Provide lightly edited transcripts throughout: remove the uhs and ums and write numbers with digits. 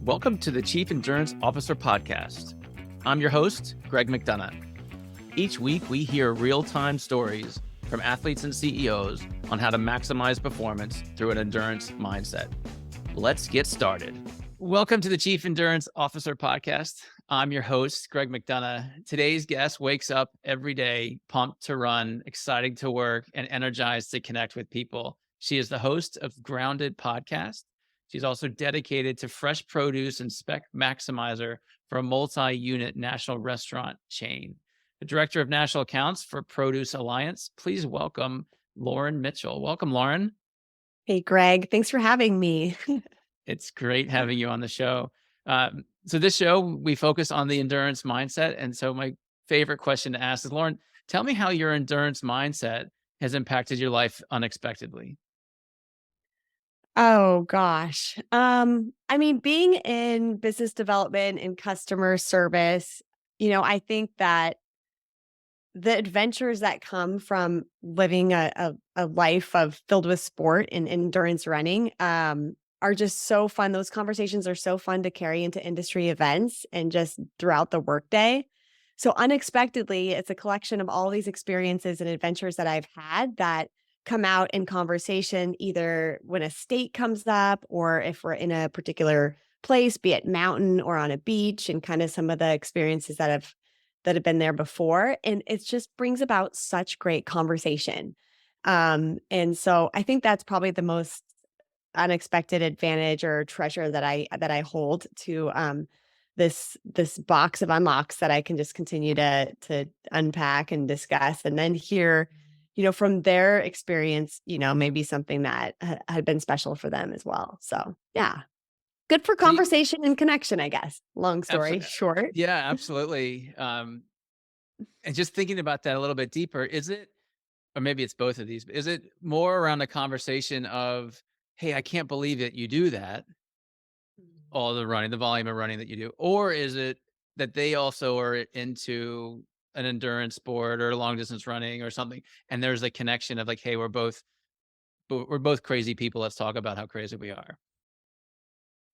Welcome to the Chief Endurance Officer Podcast. I'm your host, Greg McDonough. Each week, we hear real-time stories from athletes and CEOs on how to maximize performance through an endurance mindset. Let's get started. Welcome to the Chief Endurance Officer Podcast. I'm your host, Greg McDonough. Today's guest wakes up every day, pumped to run, excited to work, and energized to connect with people. She is the host of Grounded Podcast. She's also dedicated to fresh produce and spec maximizer for a multi-unit national restaurant chain. The director of national accounts for Produce Alliance. Please welcome Lauren Mitchell. Welcome, Lauren. Hey, Greg. Thanks for having me. It's great having you on the show. So this show, we focus on the endurance mindset. And so my favorite question to ask is, Lauren, tell me how your endurance mindset has impacted your life unexpectedly. Oh, gosh. Being in business development and customer service, I think that the adventures that come from living a life filled with sport and endurance running, are just so fun. Those conversations are so fun to carry into industry events and just throughout the workday. So unexpectedly, it's a collection of all these experiences and adventures that I've had that come out in conversation, either when a state comes up or if we're in a particular place, be it mountain or on a beach, and kind of some of the experiences that have been there before. And it just brings about such great conversation. And so I think that's probably the most unexpected advantage or treasure that I hold to this box of unlocks that I can just continue to unpack and discuss, and then hear, from their experience, maybe something that had been special for them as well. So yeah, good for So you- conversation and connection, I guess. Long story Absolutely. short. Yeah, absolutely. And just thinking about that a little bit deeper, is it, or maybe it's both of these, but is it more around the conversation of, hey, I can't believe that you do that, all the running, the volume of running that you do? Or is it that they also are into an endurance sport or long distance running or something, and there's a connection of like, hey, we're both crazy people. Let's talk about how crazy we are.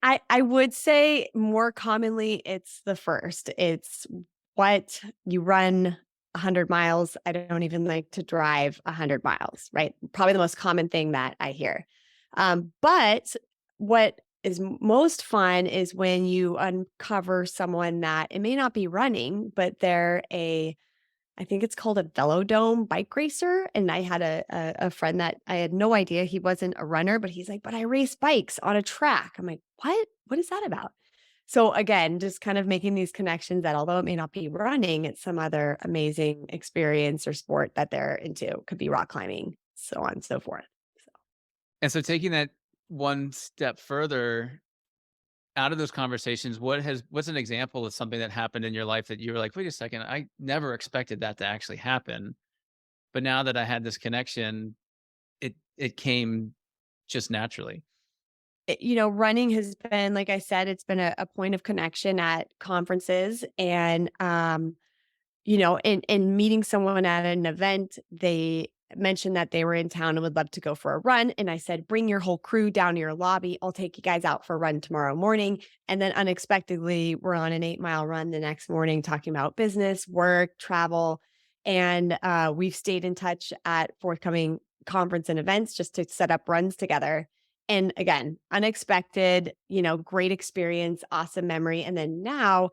I would say more commonly it's the first. It's what you run 100 miles. I don't even like to drive 100 miles, right? Probably the most common thing that I hear. But what is most fun is when you uncover someone that it may not be running, but I think it's called a velodrome bike racer. And I had a friend that I had no idea he wasn't a runner, but he's like, but I race bikes on a track. I'm like, what? What is that about? So again, just kind of making these connections that although it may not be running, it's some other amazing experience or sport that they're into. Could be rock climbing, so on and so forth. So. And so taking that one step further, out of those conversations, what's an example of something that happened in your life that you were like, wait a second, I never expected that to actually happen. But now that I had this connection, it came just naturally. Running has been, like I said, it's been a point of connection at conferences, and in meeting someone at an event, they mentioned that they were in town and would love to go for a run. And I said, bring your whole crew down to your lobby. I'll take you guys out for a run tomorrow morning. And then unexpectedly, we're on an 8-mile run the next morning, talking about business, work, travel. And we've stayed in touch at forthcoming conference and events just to set up runs together. And again, unexpected, great experience, awesome memory. And then now,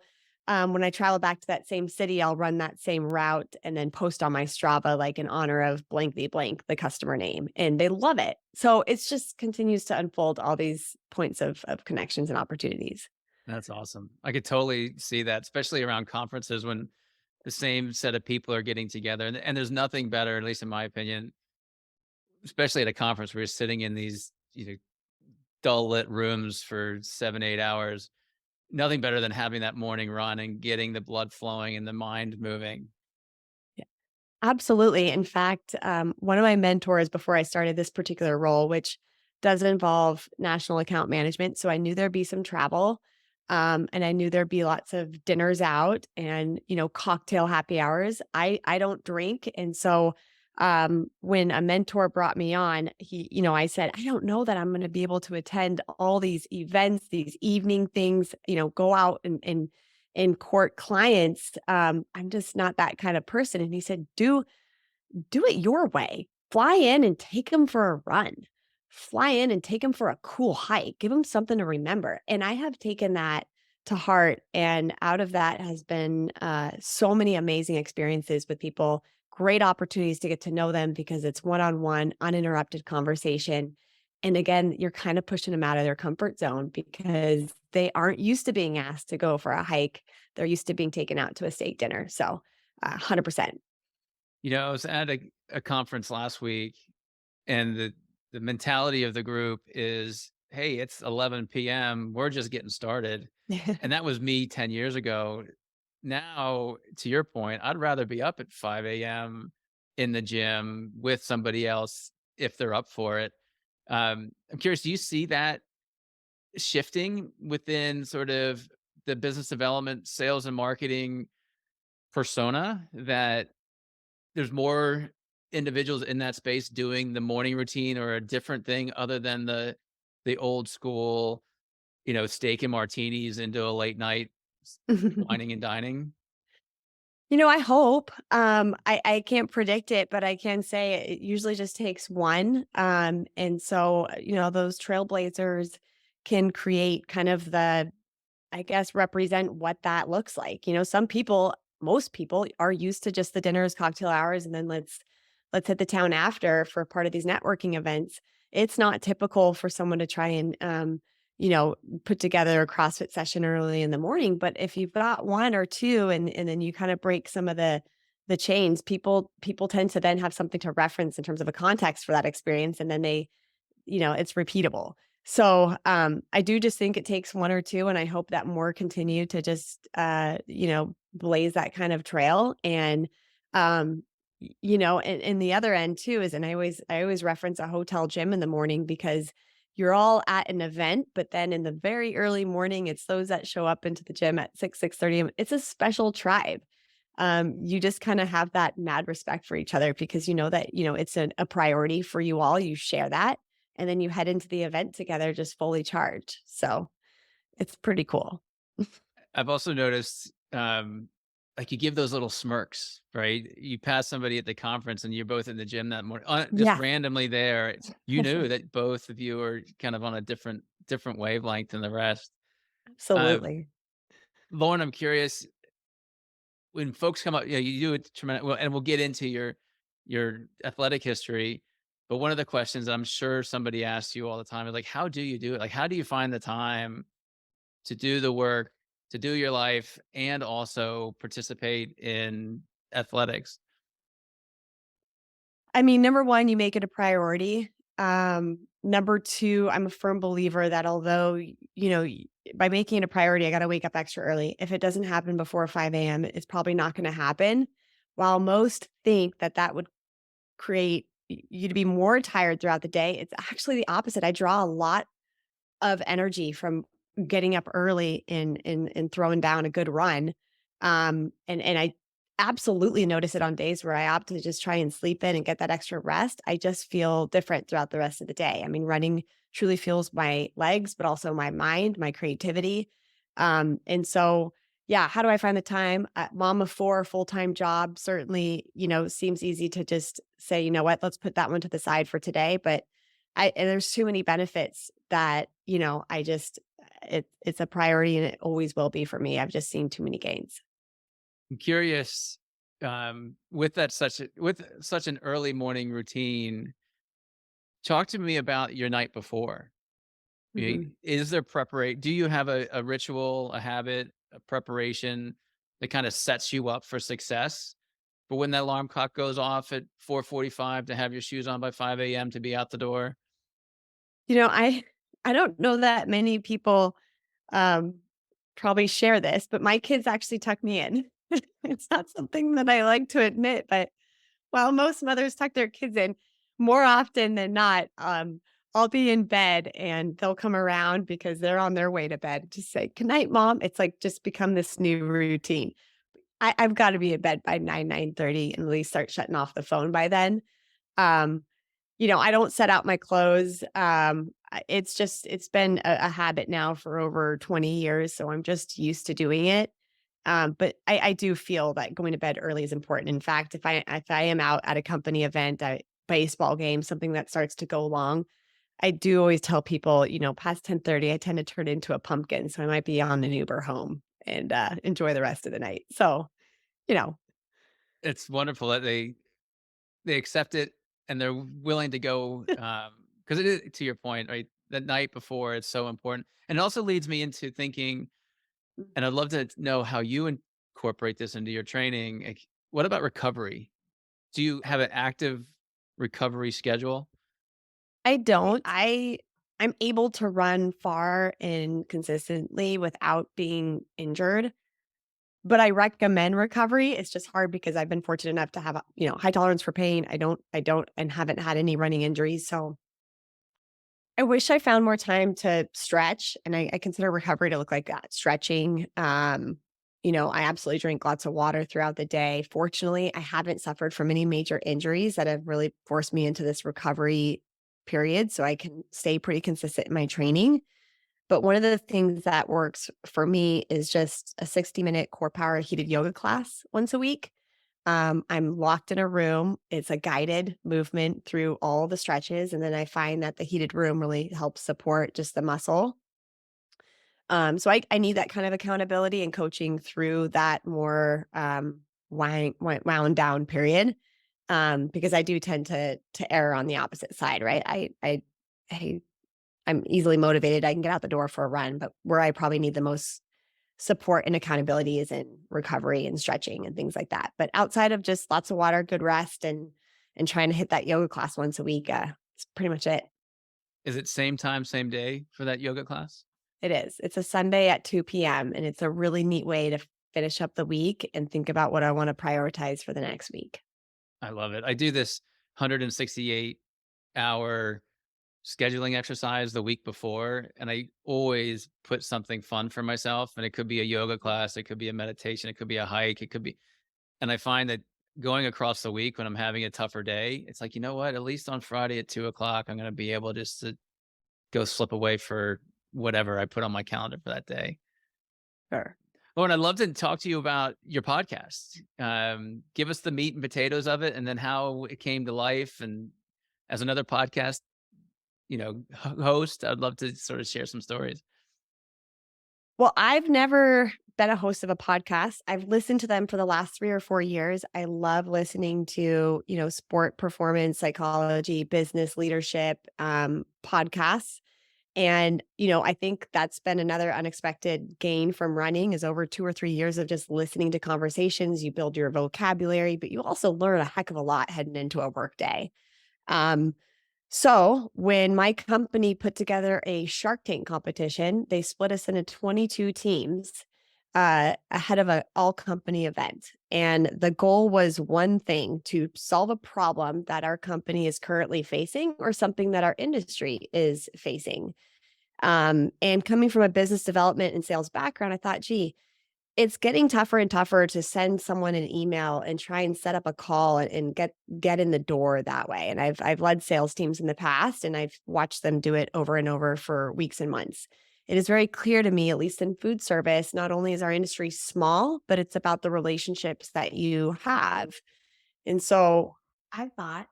when I travel back to that same city, I'll run that same route and then post on my Strava, like in honor of blank v blank, the customer name, and they love it. So it's just continues to unfold all these points of connections and opportunities. That's awesome. I could totally see that, especially around conferences when the same set of people are getting together. And there's nothing better, at least in my opinion, especially at a conference where you're sitting in these dull lit rooms for 7, 8 hours. Nothing better than having that morning run and getting the blood flowing and the mind moving. Yeah, absolutely. In fact, one of my mentors before I started this particular role, which does involve national account management, so I knew there'd be some travel, and I knew there'd be lots of dinners out and cocktail happy hours. I don't drink, and so when a mentor brought me on, I said, I don't know that I'm going to be able to attend all these events, these evening things, go out and court clients. I'm just not that kind of person. And he said, do it your way. Fly in and take them for a run. Fly in and take them for a cool hike. Give them something to remember. And I have taken that to heart. And out of that has been so many amazing experiences with people, great opportunities to get to know them because it's one on one, uninterrupted conversation. And again, you're kind of pushing them out of their comfort zone because they aren't used to being asked to go for a hike. They're used to being taken out to a steak dinner. So, 100%. I was at a conference last week, and the mentality of the group is, "Hey, it's 11 p.m. We're just getting started." And that was me 10 years ago. Now, to your point, I'd rather be up at 5 a.m. in the gym with somebody else if they're up for it. I'm curious, do you see that shifting within sort of the business development, sales, and marketing persona, that there's more individuals in that space doing the morning routine or a different thing other than the old school, steak and martinis into a late night wining and dining? I hope. I can't predict it, but I can say it usually just takes one. And so, those trailblazers can create kind of I guess, represent what that looks like. Some people, most people are used to just the dinners, cocktail hours, and then let's hit the town after for part of these networking events. It's not typical for someone to try and you know, put together a CrossFit session early in the morning. But if you've got one or two and then you kind of break some of the chains, people tend to then have something to reference in terms of a context for that experience. And then it's repeatable. So, I do just think it takes one or two, and I hope that more continue to just, blaze that kind of trail. And, and the other end too is, and I always reference a hotel gym in the morning because you're all at an event, but then in the very early morning, it's those that show up into the gym at 6:30. It's a special tribe. You just kind of have that mad respect for each other because you know that, it's a priority for you all. You share that. And then you head into the event together just fully charged. So it's pretty cool. I've also noticed, like, you give those little smirks, right? You pass somebody at the conference and you're both in the gym that morning, just Yeah, randomly there. You knew that both of you are kind of on a different wavelength than the rest. Uh, absolutely. Lauren, I'm curious, when folks come up, you do it tremendous. Well, and we'll get into your athletic history. But one of the questions I'm sure somebody asks you all the time is like, how do you do it? Like, how do you find the time to do the work, to do your life, and also participate in athletics? I mean, number one, you make it a priority. Number two, I'm a firm believer that although, by making it a priority, I got to wake up extra early. If it doesn't happen before 5 a.m., it's probably not going to happen. While most think that that would create you to be more tired throughout the day, it's actually the opposite. I draw a lot of energy from getting up early and throwing down a good run. And I absolutely notice it on days where I opt to just try and sleep in and get that extra rest. I just feel different throughout the rest of the day. I mean, running truly fuels my legs, but also my mind, my creativity. And so, yeah, how do I find the time? Mom of four, full time job. Certainly, seems easy to just say, you know what, let's put that one to the side for today. But and there's too many benefits that, I just it's a priority and it always will be for me. I've just seen too many gains. I'm curious, with such an early morning routine, talk to me about your night before. Mhm. Is there preparation? Do you have a ritual, a habit, a preparation that kind of sets you up for success? But when that alarm clock goes off at 4:45 to have your shoes on by 5 a.m. to be out the door? I don't know that many people um probably share this, but my kids actually tuck me in. It's not something that I like to admit, but while most mothers tuck their kids in, more often than not, I'll be in bed and they'll come around because they're on their way to bed to say, "Good night, mom." It's like just become this new routine. I've got to be in bed by 9:30 and at least start shutting off the phone by then. Um, I don't set out my clothes. It's been a habit now for over 20 years, so I'm just used to doing it. But I do feel that going to bed early is important. In fact, if I am out at a company event, a baseball game, something that starts to go long, I do always tell people, past 10:30, I tend to turn into a pumpkin, so I might be on an Uber home and enjoy the rest of the night. So, you know, It's wonderful that they accept it and they're willing to go, because it is, to your point, right? The night before, it's so important. And it also leads me into thinking, and I'd love to know how you incorporate this into your training. Like, what about recovery? Do you have an active recovery schedule? I don't. I'm able to run far and consistently without being injured, but I recommend recovery. It's just hard because I've been fortunate enough to have high tolerance for pain. I don't and haven't had any running injuries. So I wish I found more time to stretch, and I consider recovery to look like that, stretching. I absolutely drink lots of water throughout the day. Fortunately, I haven't suffered from any major injuries that have really forced me into this recovery period, so I can stay pretty consistent in my training. But one of the things that works for me is just a 60-minute core power heated yoga class once a week. I'm locked in a room. It's a guided movement through all the stretches. And then I find that the heated room really helps support just the muscle. So I need that kind of accountability and coaching through that more wound down period. Because I do tend to err on the opposite side, right? I I'm easily motivated. I can get out the door for a run, but where I probably need the most support and accountability is in recovery and stretching and things like that. But outside of just lots of water, good rest, and trying to hit that yoga class once a week, it's pretty much it. Is it same time, same day for that yoga class? It is. It's a Sunday at 2 p.m. and it's a really neat way to finish up the week and think about what I want to prioritize for the next week. I love it. I do this 168-hour scheduling exercise the week before, and I always put something fun for myself. And it could be a yoga class, it could be a meditation, it could be a hike, it could be. And I find that going across the week when I'm having a tougher day, it's like, you know what? At least on Friday at 2 o'clock, I'm going to be able just to go slip away for whatever I put on my calendar for that day. Sure. Oh, and I'd love to talk to you about your podcast. Give us the meat and potatoes of it, and then how it came to life. And as another podcast, host, I'd love to sort of share some stories. Well, I've never been a host of a podcast. I've listened to them for the last 3 or 4 years. I love listening to, sport performance psychology, business leadership, podcasts. And, I think that's been another unexpected gain from running is over 2 or 3 years of just listening to conversations. You build your vocabulary, but you also learn a heck of a lot heading into a work day. Um, so when my company put together a Shark Tank competition, they split us into 22 teams ahead of an all company event. And the goal was one thing, to solve a problem that our company is currently facing or something that our industry is facing. And coming from a business development and sales background, I thought, gee, it's getting tougher and tougher to send someone an email and try and set up a call and get in the door that way. And I've led sales teams in the past, and I've watched them do it over and over for weeks and months. It is very clear to me, at least in food service, not only is our industry small, but it's about the relationships that you have. And so I thought,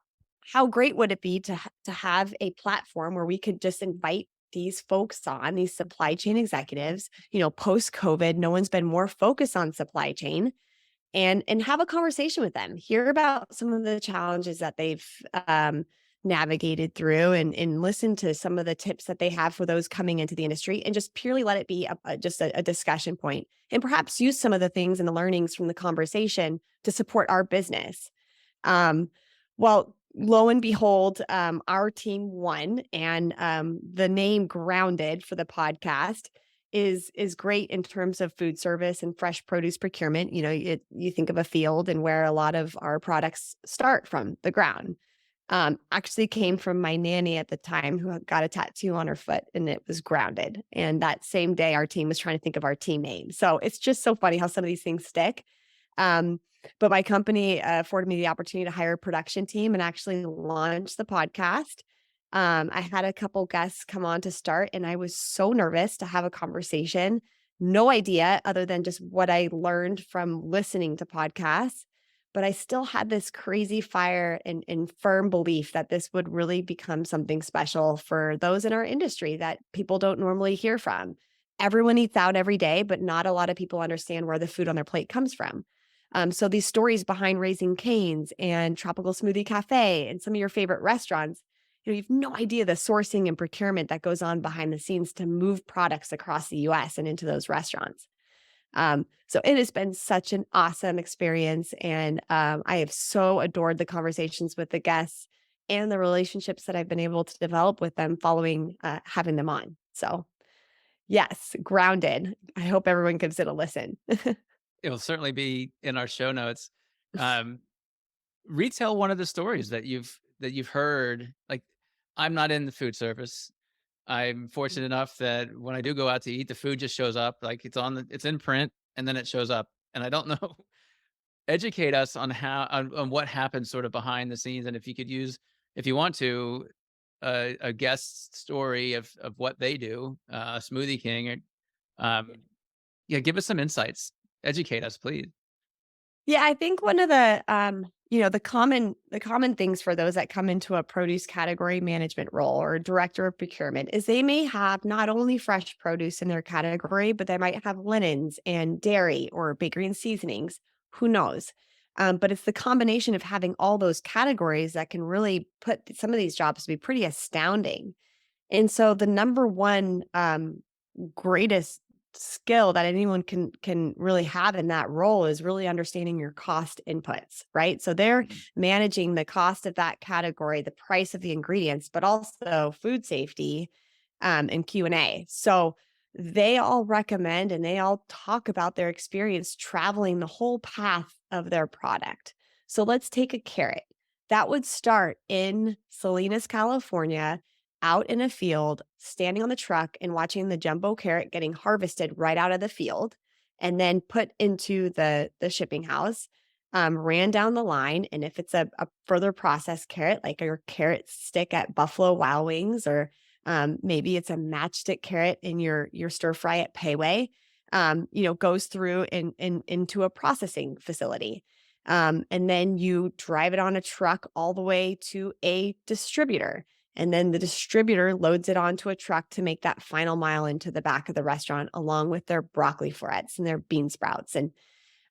how great would it be to have a platform where we could just invite these folks on, these supply chain executives, post COVID, no one's been more focused on supply chain, and have a conversation with them, hear about some of the challenges that they've navigated through, and listen to some of the tips that they have for those coming into the industry, and just purely let it be just a discussion point, and perhaps use some of the things and the learnings from the conversation to support our business. Um, well, lo and behold, our team won, and the name Grounded for the podcast is great in terms of food service and fresh produce procurement. You think of a field and where a lot of our products start from the ground. Actually came from my nanny at the time, who got a tattoo on her foot, and it was Grounded. And that same day, our team was trying to think of our team name. So it's just so funny how some of these things stick. Um, but my company afforded me the opportunity to hire a production team and actually launch the podcast. I had a couple guests come on to start, and I was so nervous to have a conversation. No idea other than just what I learned from listening to podcasts. But I still had this crazy fire and firm belief that this would really become something special for those in our industry that people don't normally hear from. Everyone eats out every day, but not a lot of people understand where the food on their plate comes from. So these stories behind Raising Cane's and Tropical Smoothie Cafe and some of your favorite restaurants, you've no idea the sourcing and procurement that goes on behind the scenes to move products across the US and into those restaurants. So it has been such an awesome experience. And I have so adored the conversations with the guests and the relationships that I've been able to develop with them following having them on. So, yes, grounded. I hope everyone gives it a listen. It'll certainly be in our show notes. Um, Retell one of the stories that you've heard. Like, I'm not in the food service. I'm fortunate enough that when I do go out to eat, the food just shows up. Like, it's in print and then it shows up. And I don't know. Educate us on on what happens sort of behind the scenes, and if you want to, a guest story of what they do, Smoothie King, or, yeah, give us some insights. Educate us, please. Yeah, I think one of the the common things for those that come into a produce category management role or director of procurement is they may have not only fresh produce in their category, but they might have linens and dairy or bakery and seasonings. Who knows? But it's the combination of having all those categories that can really put some of these jobs to be pretty astounding. And so the number one greatest skill that anyone can really have in that role is really understanding your cost inputs, right? So they're Mhm. managing the cost of that category, the price of the ingredients, but also food safety and Q&A. So they all recommend and they all talk about their experience traveling the whole path of their product. So let's take a carrot. That would start in Salinas, California, out in a field, standing on the truck and watching the jumbo carrot getting harvested right out of the field and then put into the shipping house, ran down the line. And if it's a further processed carrot, like your carrot stick at Buffalo Wild Wings, or maybe it's a matchstick carrot in your stir fry at Payway, goes through into a processing facility. And then you drive it on a truck all the way to a distributor. And then the distributor loads it onto a truck to make that final mile into the back of the restaurant, along with their broccoli florets and their bean sprouts. And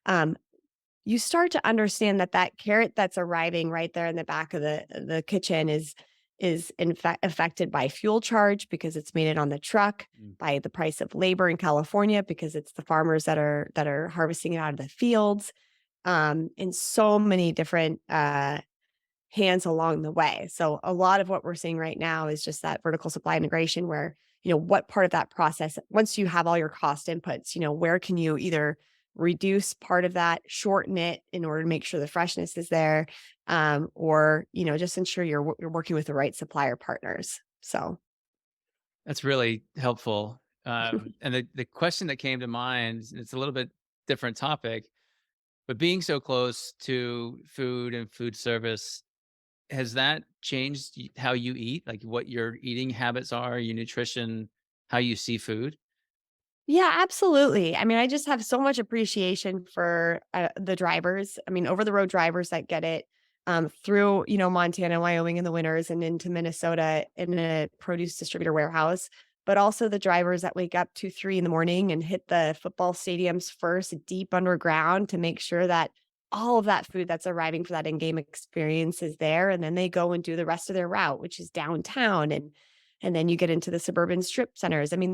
um, you start to understand that that carrot that's arriving right there in the back of the kitchen is in fact affected by fuel charge because it's made it on the truck, Mm. by the price of labor in California because it's the farmers that are harvesting it out of the fields, in so many different hands along the way. So a lot of what we're seeing right now is just that vertical supply integration where, what part of that process, once you have all your cost inputs, where can you either reduce part of that, shorten it in order to make sure the freshness is there, or, just ensure you're working with the right supplier partners. So That's really helpful. And the question that came to mind, it's a little bit different topic, but being so close to food and food service, has that changed how you eat? Like what your eating habits are, your nutrition, how you see food? Yeah, absolutely. I mean, I just have so much appreciation for the drivers. I mean, over the road drivers that get it through, Montana, Wyoming in the winters and into Minnesota in a produce distributor warehouse, but also the drivers that wake up 2, 3 in the morning and hit the football stadiums first deep underground to make sure that all of that food that's arriving for that in-game experience is there. And then they go and do the rest of their route, which is downtown. And then you get into the suburban strip centers. I mean,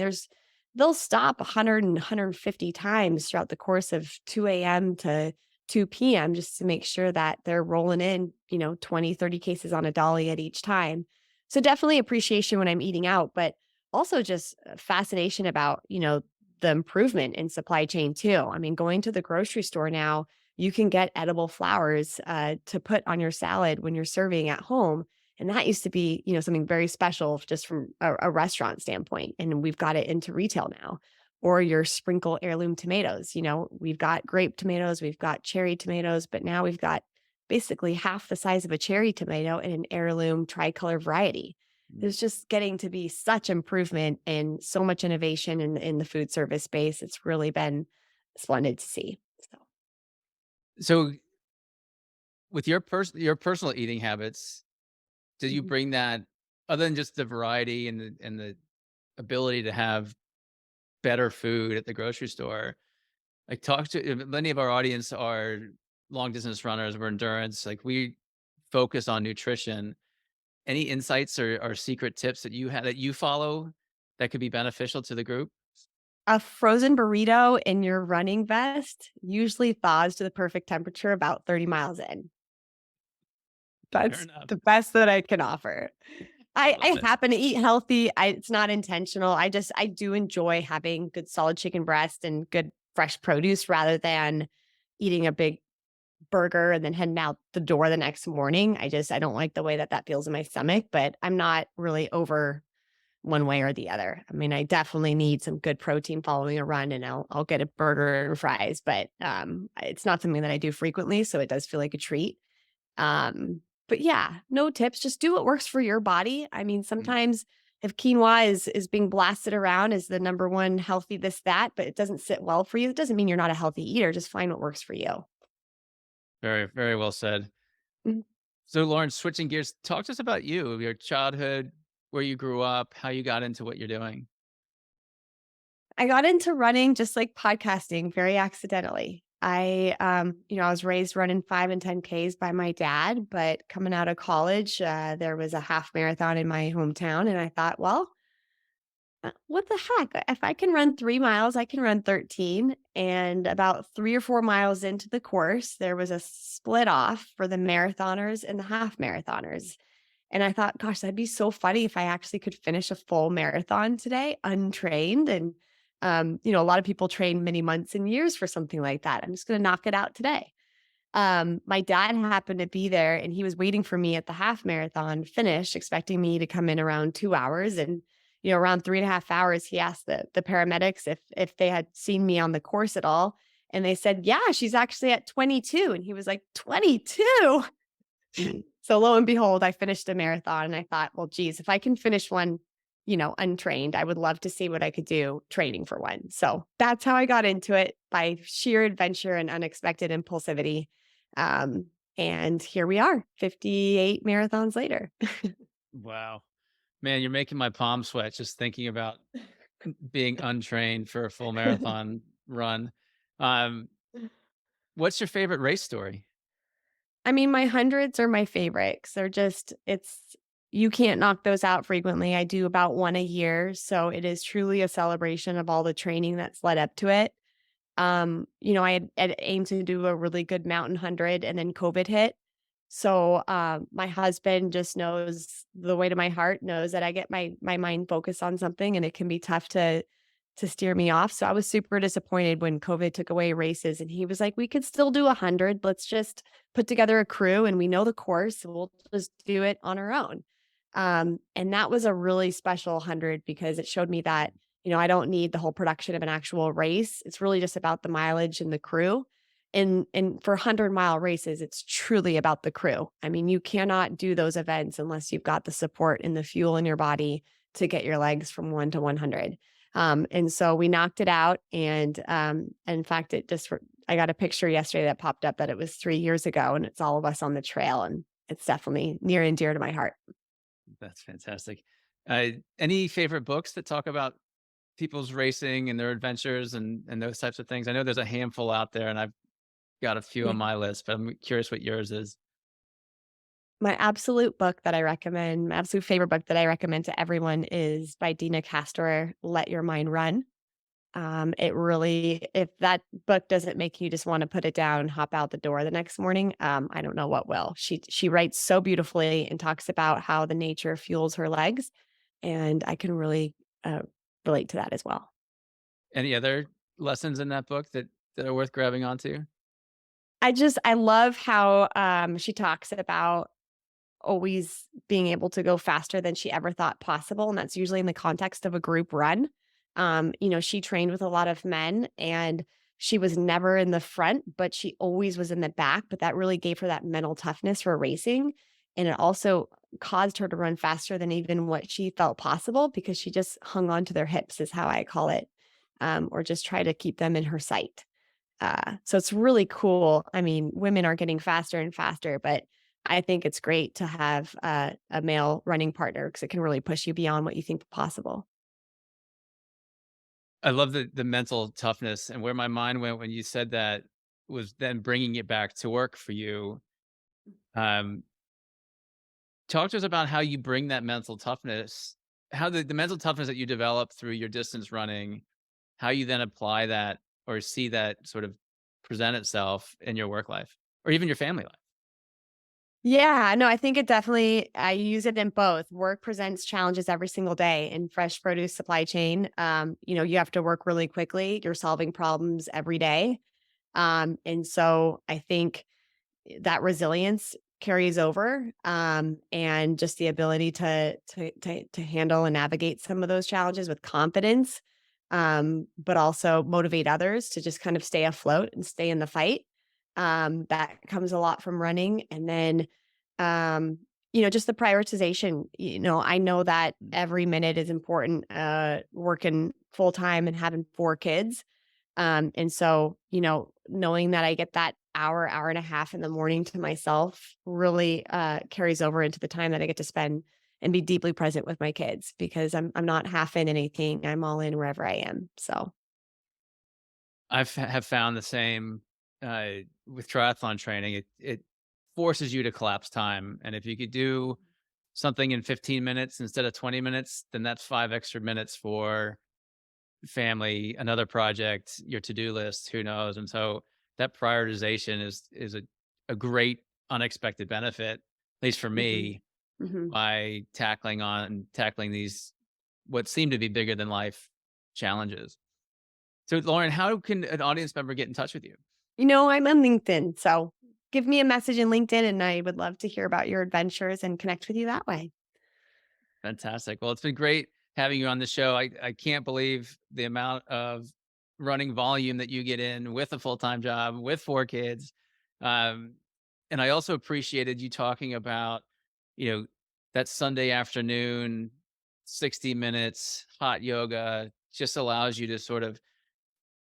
they'll stop 100 and 150 times throughout the course of 2 a.m. to 2 p.m. just to make sure that they're rolling in, 20, 30 cases on a dolly at each time. So definitely appreciation when I'm eating out, but also just fascination about, the improvement in supply chain too. I mean, going to the grocery store now, you can get edible flowers to put on your salad when you're serving at home. And that used to be, something very special just from a restaurant standpoint. And we've got it into retail now. or your sprinkle heirloom tomatoes. We've got grape tomatoes, we've got cherry tomatoes, but now we've got basically half the size of a cherry tomato in an heirloom tricolor variety. There's just getting to be such improvement and so much innovation in the food service space. It's really been splendid to see. So, So with your personal eating habits, do you mhm. bring that, other than just the variety and the ability to have better food at the grocery store, like, talk to many of our audience are long distance runners, we're endurance, like, we focus on nutrition. Any insights or secret tips that you have that you follow that could be beneficial to the group? A frozen burrito in your running vest usually thaws to the perfect temperature about 30 miles in. Fair That's enough. the best that I can offer. I I love it. happen to eat healthy. It's not intentional. I do enjoy having good solid chicken breast and good fresh produce rather than eating a big burger and then heading out the door the next morning. I don't like the way that that feels in my stomach, but I'm not really over one way or the other. I mean, I definitely need some good protein following a run and I'll get a burger and fries, but it's not something that I do frequently, so it does feel like a treat. But yeah, no tips, just do what works for your body. I mean, Mm, sometimes if quinoa is being blasted around as the number one healthy this that, but it doesn't sit well for you, it doesn't mean you're not a healthy eater. Just find what works for you. very, very well said. Mhm. So, Lauren, switching gears, talk to us about you, your childhood, where you grew up, how you got into what you're doing. I got into running just like podcasting very accidentally. I was raised running 5 and 10Ks by my dad, but coming out of college, there was a half marathon in my hometown. And I thought, well, what the heck? If I can run 3 miles, I can run 13. And about 3 or 4 miles into the course, there was a split off for the marathoners and the half marathoners. And I thought, gosh, that'd be so funny if I actually could finish a full marathon today untrained. And, a lot of people train many months and years for something like that. I'm just going to knock it out today. My dad happened to be there and he was waiting for me at the half marathon finish, expecting me to come in around 2 hours. And, around 3.5 hours, he asked the paramedics if they had seen me on the course at all. And they said, yeah, she's actually at 22. And he was like, 22. So lo and behold, I finished a marathon and I thought, well, geez, if I can finish one, untrained, I would love to see what I could do training for one. So that's how I got into it by sheer adventure and unexpected impulsivity. Um, and here we are, 58 marathons later. Wow. Man, you're making my palms sweat just thinking about being untrained for a full marathon run. Um, what's your favorite race story? I mean, my hundreds are my favorite 'cause you can't knock those out frequently. I do about one a year. So it is truly a celebration of all the training that's led up to it. I had aimed to do a really good mountain 100 and then COVID hit. So, my husband just knows the way to my heart, knows that I get my mind focused on something and it can be tough to steer me off. So I was super disappointed when COVID took away races and he was like, we could still do 100. Let's just put together a crew and we know the course. So we'll just do it on our own. And that was a really special 100 because it showed me that, I don't need the whole production of an actual race. It's really just about the mileage and the crew. And for 100-mile races, it's truly about the crew. I mean, you cannot do those events unless you've got the support and the fuel in your body to get your legs from 1 to 100. And so we knocked it out. And in fact, I got a picture yesterday that popped up that it was 3 years ago, and it's all of us on the trail. And it's definitely near and dear to my heart. That's fantastic. Any favorite books that talk about people's racing and their adventures and those types of things? I know there's a handful out there, and I've got a few on Yeah. my list, but I'm curious what yours is. My absolute favorite book that I recommend to everyone is by Dina Castor, Let Your Mind Run. If that book doesn't make you just want to put it down and hop out the door the next morning, I don't know what will. She writes so beautifully and talks about how the nature fuels her legs, and I can really relate to that as well. Any other lessons in that book that are worth grabbing onto? I love how she talks about always being able to go faster than she ever thought possible, and that's usually in the context of a group run. She trained with a lot of men, and she was never in the front, but she always was in the back. But that really gave her that mental toughness for racing. And it also caused her to run faster than even what she felt possible because she just hung on to their hips, is how I call it, or just try to keep them in her sight. So it's really cool. I mean, women are getting faster and faster, but I think it's great to have a male running partner because it can really push you beyond what you think possible. I love the mental toughness, and where my mind went when you said that was then bringing it back to work for you. Um, Talk to us about how you bring that mental toughness, how the mental toughness that you develop through your distance running, how you then apply that or see that sort of present itself in your work life or even your family life. Yeah, no, I think it definitely I use it in both. Work presents challenges every single day in fresh produce supply chain. You have to work really quickly. You're solving problems every day. And so I think that resilience carries over, and just the ability to handle and navigate some of those challenges with confidence, but also motivate others to just kind of stay afloat and stay in the fight. That comes a lot from running, and then just the prioritization. I know that every minute is important. Working full time and having 4 kids, and so, knowing that I get that hour, hour and a half in the morning to myself really carries over into the time that I get to spend and be deeply present with my kids because I'm not half in anything. I'm all in wherever I am. So Have found the same with triathlon training. It forces you to collapse time, and if you could do something in 15 minutes instead of 20 minutes, then that's 5 extra minutes for family, another project, your to-do list, who knows? And so that prioritization is a great unexpected benefit, at least for mhm, me, mhm. by tackling these what seem to be bigger than life challenges. So Lauren, how can an audience member get in touch with you? I'm on LinkedIn. So give me a message in LinkedIn and I would love to hear about your adventures and connect with you that way. Fantastic. Well, it's been great having you on the show. I can't believe the amount of running volume that you get in with a full-time job, with 4 kids. Um, and I also appreciated you talking about, you know, that Sunday afternoon, 60 minutes, hot yoga just allows you to sort of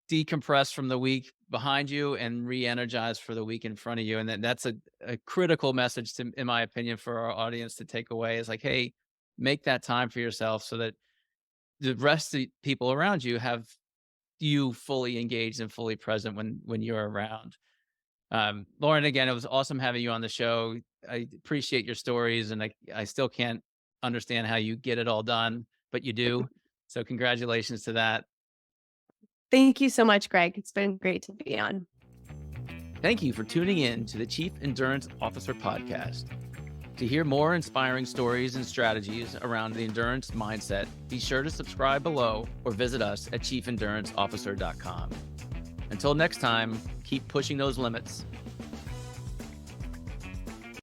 decompress from the week behind you and re-energize for the week in front of you. And that's a critical message to, in my opinion, for our audience to take away is like, hey, make that time for yourself so that the rest of the people around you have you fully engaged and fully present when you're around. Lauren, again, it was awesome having you on the show. I appreciate your stories, and I still can't understand how you get it all done, but you do. So congratulations to that. Thank you so much, Greg. It's been great to be on. Thank you for tuning in to the Chief Endurance Officer podcast. To hear more inspiring stories and strategies around the endurance mindset, be sure to subscribe below or visit us at chiefenduranceofficer.com. Until next time, keep pushing those limits